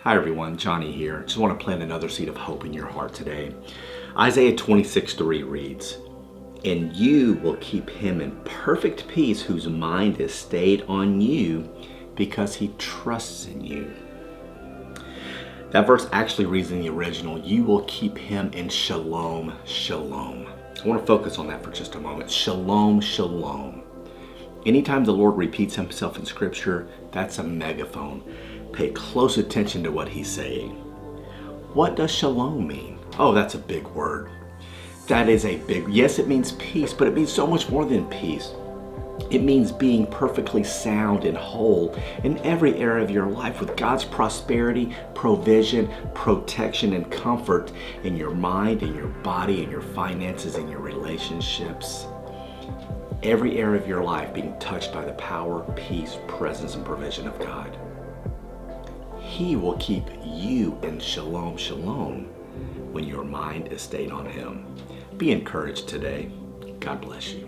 Hi everyone, Johnny here. Just want to plant another seed of hope in your heart today. Isaiah 26:3 reads, "And you will keep him in perfect peace whose mind is stayed on you because he trusts in you." That verse actually reads in the original, "You will keep him in shalom, shalom." I want to focus on that for just a moment. Shalom, shalom. Anytime the Lord repeats himself in Scripture, that's a megaphone. Pay close attention to what he's saying. What does shalom mean? Oh, that's a big word. Yes, it means peace, but it means so much more than peace. It means being perfectly sound and whole in every area of your life with God's prosperity, provision, protection, and comfort in your mind, in your body, in your finances, in your relationships. Every area of your life being touched by the power, peace, presence, and provision of God. He will keep you in shalom, shalom when your mind is stayed on him. Be encouraged today. God bless you.